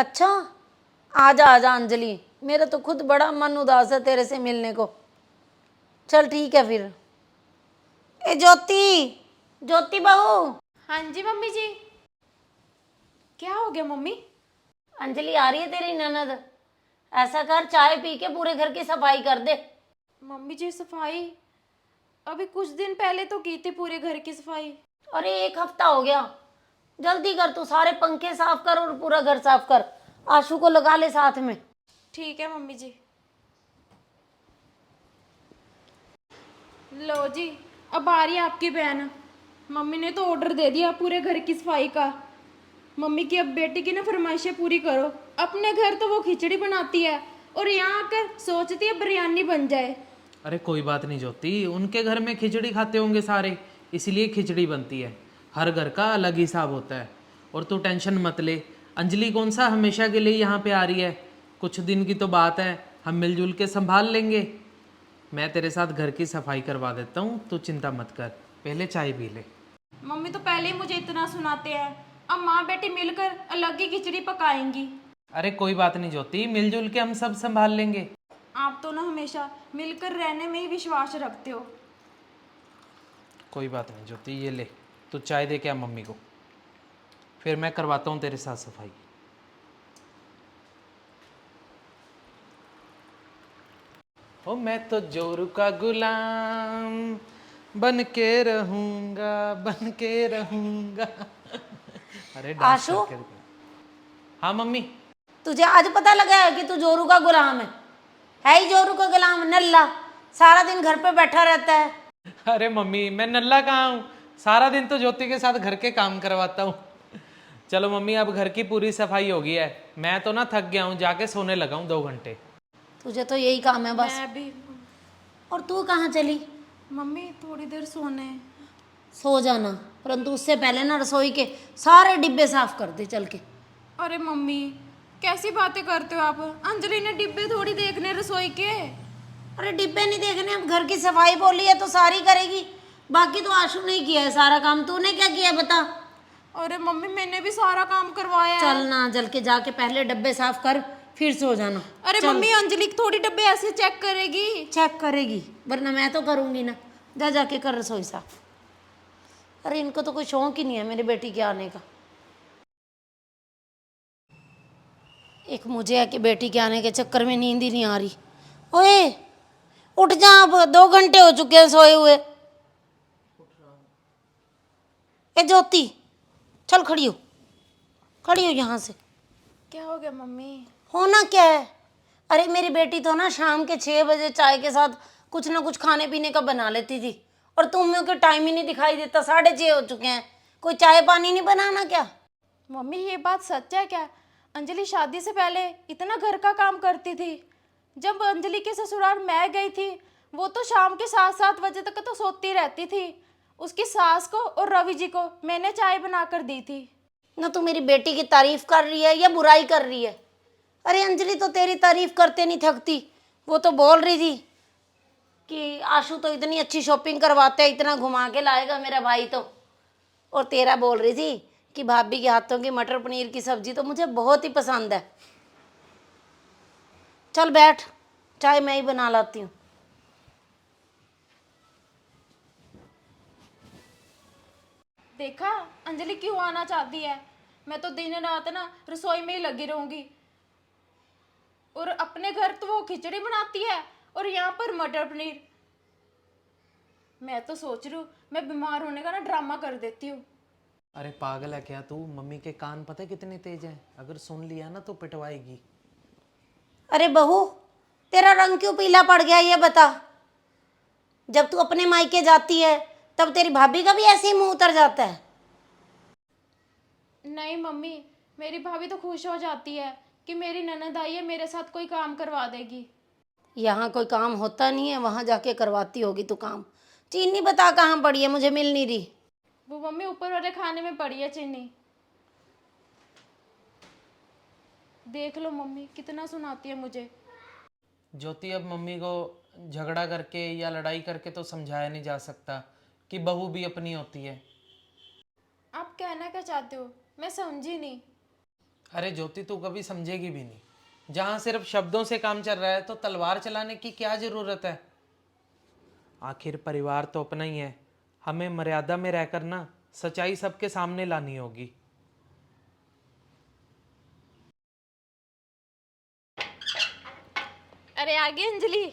अच्छा, आजा आजा अंजलि, मेरा तो खुद बड़ा मन उदास है तेरे से मिलने को। चल ठीक है फिर। ए ज्योति, ज्योति बहू। हाँ जी मम्मी जी। क्या हो गया मम्मी? अंजलि आ रही है तेरी ननद। ऐसा कर, चाय पी के पूरे घर की सफाई कर दे। मम्मी जी सफाई अभी कुछ दिन पहले तो की थी, पूरे घर की सफाई। अरे 1 हफ्ता हो गया। जल्दी कर, तू सारे पंखे साफ कर और पूरा घर साफ कर। आशु को लगा ले साथ में। ठीक है मम्मी जी। लो जी, अब आ रही है आपकी बहन। मम्मी ने तो ऑर्डर दे दिया पूरे घर की सफाई का। मम्मी की अब बेटी की ना फरमाइशें पूरी करो। अपने घर तो वो खिचड़ी बनाती है और यहाँ आकर सोचती है बिरयानी बन जाए। अरे कोई बात नहीं ज्योति, उनके घर में खिचड़ी खाते होंगे सारे, इसीलिए खिचड़ी बनती है। हर घर का अलग हिसाब होता है। और तू टेंशन मत ले, अंजलि कौन सा हमेशा के लिए यहाँ पे आ रही है, कुछ दिन की तो बात है, हम मिलजुल के संभाल लेंगे। मैं तेरे साथ घर की सफाई करवा देता हूँ, तू चिंता मत कर, पहले चाय पी ले। मम्मी तो पहले ही मुझे इतना सुनाते हैं, अब माँ बेटी मिलकर अलग ही खिचड़ी पकाएंगी। अरे कोई बात नहीं ज्योति, मिलजुल के हम सब संभाल लेंगे। आप तो ना हमेशा मिलकर रहने में ही विश्वास रखते हो। कोई बात नहीं ज्योति, ये ले, तू चाय दे के आ मम्मी को, फिर मैं करवाता हूँ तेरे साथ सफाई। ओ मैं तो जोरू का गुलाम बन के रहूंगा, बन के रहूंगा। अरे डांस आशु, करके दिखा। हाँ मम्मी। तुझे आज पता लगा है कि तू जोरू का गुलाम है ही जोरू का गुलाम नल्ला। सारा दिन घर पे बैठा रहता है। अरे मम्मी, मैं नल्ला कहाँ हूँ, सारा दिन तो ज्योति के साथ घर के काम करवाता हूँ। चलो मम्मी, अब घर की पूरी सफाई हो गई है, मैं तो ना थक गया हूँ, जाके सोने लगा हूँ 2 घंटे। तुझे तो यही काम है बस। मैं भी। और तू कहाँ चली? मम्मी थोड़ी देर सोने। सो जाना, परंतु उससे पहले ना रसोई के सारे डिब्बे साफ कर दे चल के। अरे मम्मी कैसी बातें करते हो आप? अंजलि ने डिब्बे थोड़ी देखने रसोई के। अरे डिब्बे नहीं देखने, अब घर की सफाई बोली है तो सारी करेगी। बाकी तो आशु ने ही किया है सारा काम। तूने क्या किया बता? अरे मम्मी मैंने भी सारा काम करवाया है। चल ना, जल के जाके पहले डब्बे साफ कर, फिर सो जाना। अरे चल। मम्मी अंजलि थोड़ी डब्बे ऐसे चेक करेगी। चेक करेगी वरना मैं तो करूंगी ना। जा जाके कर रसोई साफ। अरे इनको तो कोई शौक ही नहीं है मेरी बेटी के आने का। एक मुझे है कि बेटी के आने के चक्कर में नींद ही नहीं आ रही। ओए उठ जा, अब 2 घंटे हो चुके हैं सोए हुए। ए ज्योति, चल खड़ी हो, खड़ी हो यहाँ से। क्या हो गया मम्मी? होना क्या है? अरे मेरी बेटी तो ना शाम के 6 बजे चाय के साथ कुछ ना कुछ खाने पीने का बना लेती थी, और तुम्हें को टाइम ही नहीं दिखाई देता। 6:30 हो चुके हैं, कोई चाय पानी नहीं बनाना क्या? मम्मी ये बात सच है क्या? अंजलि शादी से पहले इतना घर का काम करती थी। जब अंजलि के ससुराल मैं गई थी, वो तो शाम के 7-7 बजे तक तो सोती रहती थी। उसकी सास को और रवि जी को मैंने चाय बनाकर दी थी। ना तू मेरी बेटी की तारीफ कर रही है या बुराई कर रही है? अरे अंजलि तो तेरी तारीफ करते नहीं थकती। वो तो बोल रही थी कि आशु तो इतनी अच्छी शॉपिंग करवाता है, इतना घुमा के लाएगा मेरा भाई तो। और तेरा बोल रही थी कि भाभी के हाथों की मटर पनीर की सब्जी तो मुझे बहुत ही पसंद है। चल बैठ, चाय मैं ही बना लाती हूँ। देखा अंजलि क्यों आना चाहती है। मैं तो दिन रात ना रसोई में ही लगी रहूंगी, और अपने घर तो वो खिचड़ी बनाती है और यहाँ पर मटर पनीर। मैं तो सोच रही हूँ मैं बीमार होने का ना ड्रामा कर देती हूँ। अरे पागल है क्या तू, मम्मी के कान पता है कितने तेज हैं, अगर सुन लिया ना तो पिटवाएगी। अरे बहू, तेरा रंग क्यों पीला पड़ गया ये बता। जब तू अपने मायके जाती है तब तेरी भाभी का भी ऐसे ही मुंह उतर जाता है। नहीं मम्मी, मेरी भाभी तो खुश हो जाती है कि मेरी ननद आई है, मेरे साथ कोई काम करवा देगी। यहाँ कोई काम होता नहीं है, वहाँ जाके करवाती होगी तू काम। चीनी बता कहाँ पड़ी है, मुझे मिल नहीं रही। वो मम्मी ऊपर वाले खाने में पड़ी है चीनी। देख लो मम्मी कितना सुनाती है मुझे। ज्योति, अब मम्मी को झगड़ा करके या लड़ाई करके तो समझाया नहीं जा सकता कि बहू भी अपनी होती है। आप कहना क्या चाहते हो? मैं समझी नहीं। अरे ज्योति तू कभी समझेगी भी नहीं। जहाँ सिर्फ शब्दों से काम चल रहा है तो तलवार चलाने की क्या जरूरत है। आखिर परिवार तो अपना ही है, हमें मर्यादा में रहकर ना सच्चाई सबके सामने लानी होगी। अरे आ गई अंजलि।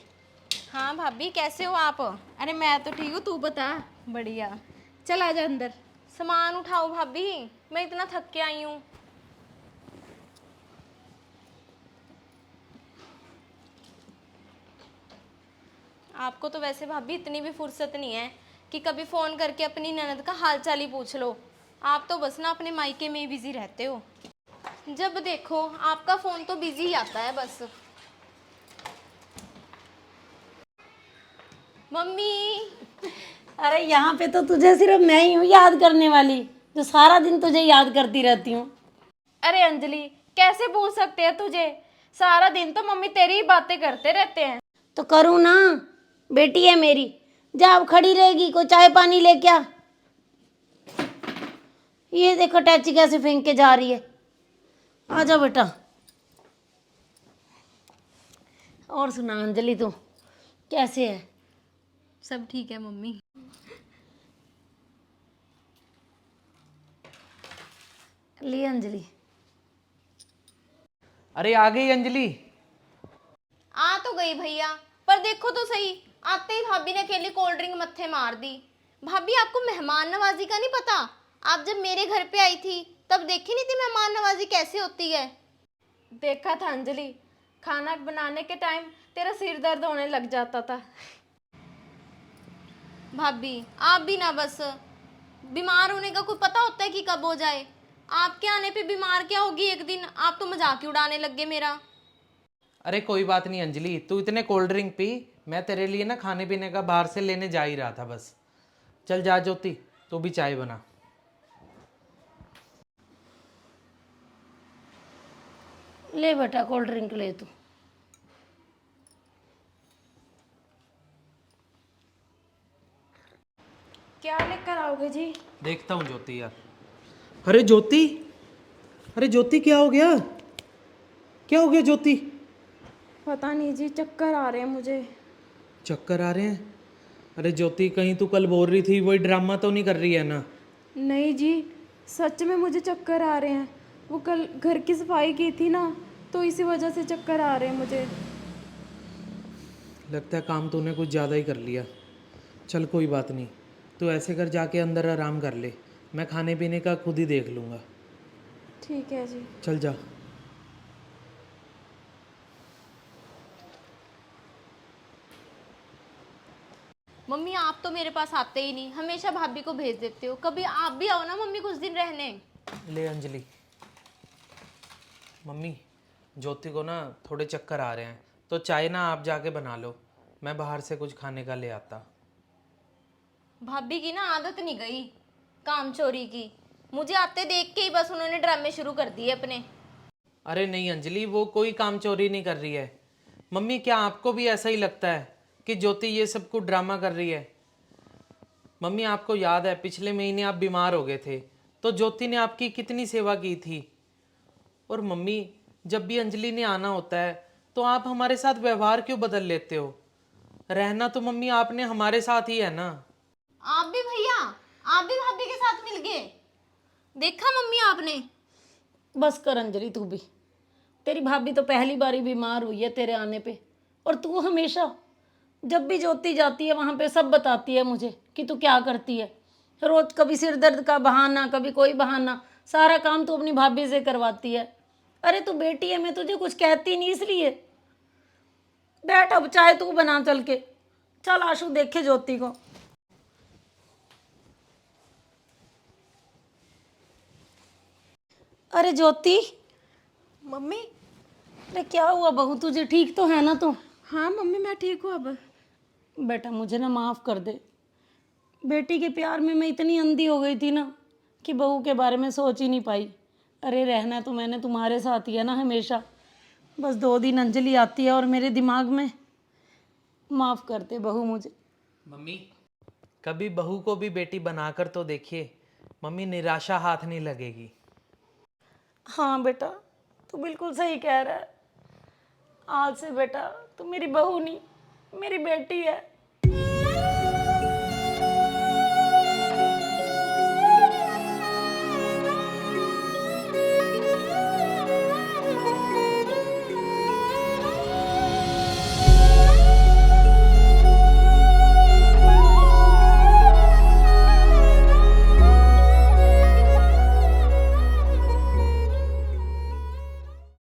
हाँ भाभी, कैसे हो आप? अरे मैं तो ठीक हूँ, तू बता। बढ़िया। चल आजा अंदर। सामान उठाओ भाभी, मैं इतना थक के आई हूँ। आपको तो वैसे भाभी इतनी भी फुर्सत नहीं है कि कभी फ़ोन करके अपनी ननद का हाल चाल ही पूछ लो। आप तो बस ना अपने मायके में ही बिजी रहते हो। जब देखो आपका फ़ोन तो बिजी ही आता है बस। मम्मी। अरे यहाँ पे तो तुझे सिर्फ मैं ही हूँ याद करने वाली, जो सारा दिन तुझे याद करती रहती हूँ। अरे अंजलि, कैसे भूल सकते हैं तुझे? सारा दिन तो मम्मी तेरी ही बातें करते रहते हैं। तो करूँ ना, बेटी है मेरी। जा अब खड़ी रहेगी, कोई चाय पानी ले क्या। ये देखो टैची कैसे फेंक के जा रही है। आ जा बेटा। और सुना अंजलि, तू कैसे है? सब ठीक है मम्मी। ली अंजलि। अरे आ गई अंजलि। आ तो गई भैया, पर देखो तो सही, आते ही भाभी ने अकेली कोल्ड ड्रिंक मत्थे मार दी। भाभी आपको मेहमान नवाजी का नहीं पता? आप जब मेरे घर पे आई थी तब देखी नहीं थी मेहमान नवाजी कैसे होती है? देखा था अंजलि, खाना बनाने के टाइम तेरा सिर दर्द होने लग जाता था। भाभी आप भी ना, बस बीमार होने का कोई पता होता है कि कब हो जाए? आपके आने पे बीमार क्या होगी एक दिन? आप तो मजाक ही उड़ाने लग गए मेरा। अरे कोई बात नहीं अंजलि, तू इतने कोल्ड ड्रिंक पी, मैं तेरे लिए ना खाने पीने का बाहर से लेने जा ही रहा था बस। चल जा ज्योति, तू भी चाय बना। ले बेटा कोल्ड ड्रिंक ले तू। क्या लेकर आओगे जी? देखता हूँ ज्योति यार। अरे ज्योति, अरे ज्योति क्या हो गया? क्या हो गया ज्योति? पता नहीं जी, चक्कर आ रहे हैं मुझे। चक्कर आ रहे हैं? अरे ज्योति, कहीं तू कल बोल रही थी वही ड्रामा तो नहीं कर रही है ना? नहीं जी, सच में मुझे चक्कर आ रहे हैं। वो कल घर की सफाई की थी ना, तो इसी वजह से चक्कर आ रहे हैं मुझे। लगता है काम तूने कुछ ज़्यादा ही कर लिया। चल कोई बात नहीं, तू ऐसे कर जाके अंदर आराम कर ले, मैं खाने पीने का खुद ही देख लूँगा। ठीक है जी। चल जा। मम्मी आप तो मेरे पास आते ही नहीं, हमेशा भाभी को भेज देते हो। कभी आप भी आओ ना मम्मी कुछ दिन रहने। ले अंजलि। मम्मी, ज्योति को ना थोड़े चक्कर आ रहे हैं, तो चाय ना आप जाके बना लो, मैं बाहर से कुछ खाने का ले आता। भाभी की ना आदत नहीं गई काम चोरी की। मुझे आते देख के ही बस उन्होंने ड्रामे शुरू कर दिए अपने। अरे नहीं अंजलि, वो कोई काम चोरी नहीं कर रही है। मम्मी क्या आपको भी ऐसा ही लगता है कि ज्योति ये सब कुछ ड्रामा कर रही है? मम्मी आपको याद है पिछले महीने आप बीमार हो गए थे, तो ज्योति ने आपकी कितनी सेवा की थी। और मम्मी, जब भी अंजलि ने आना होता है तो आप हमारे साथ व्यवहार क्यों बदल लेते हो? रहना तो मम्मी आपने हमारे साथ ही है ना। आप भी भैया, आप भी भाभी के साथ मिल गए? देखा मम्मी आपने? बस कर अंजलि तू भी। तेरी भाभी तो पहली बार ही बीमार हुई है तेरे आने पे, और तू हमेशा जब भी ज्योति जाती है वहाँ पे सब बताती है मुझे कि तू क्या करती है। रोज कभी सिर दर्द का बहाना, कभी कोई बहाना, सारा काम तू अपनी भाभी से करवाती है। अरे तू बेटी है, मैं तुझे कुछ कहती नहीं इसलिए। बैठ अब चाय तू बना चल के। चल आशु देखे ज्योति को। अरे ज्योति, मम्मी। अरे क्या हुआ बहू, तुझे ठीक तो है ना तू? हाँ मम्मी, मैं ठीक हूँ अब। बेटा मुझे ना माफ़ कर दे। बेटी के प्यार में मैं इतनी अंधी हो गई थी ना कि बहू के बारे में सोच ही नहीं पाई। अरे रहना तो मैंने तुम्हारे साथ ही है ना हमेशा। बस 2 दिन अंजलि आती है और मेरे दिमाग में। माफ़ कर दे बहू मुझे। मम्मी, कभी बहू को भी बेटी बनाकर तो देखिए, मम्मी निराशा हाथ नहीं लगेगी। हाँ बेटा, तू बिल्कुल सही कह रहा है। आज से बेटा तू मेरी बहू नहीं, मेरी बेटी है।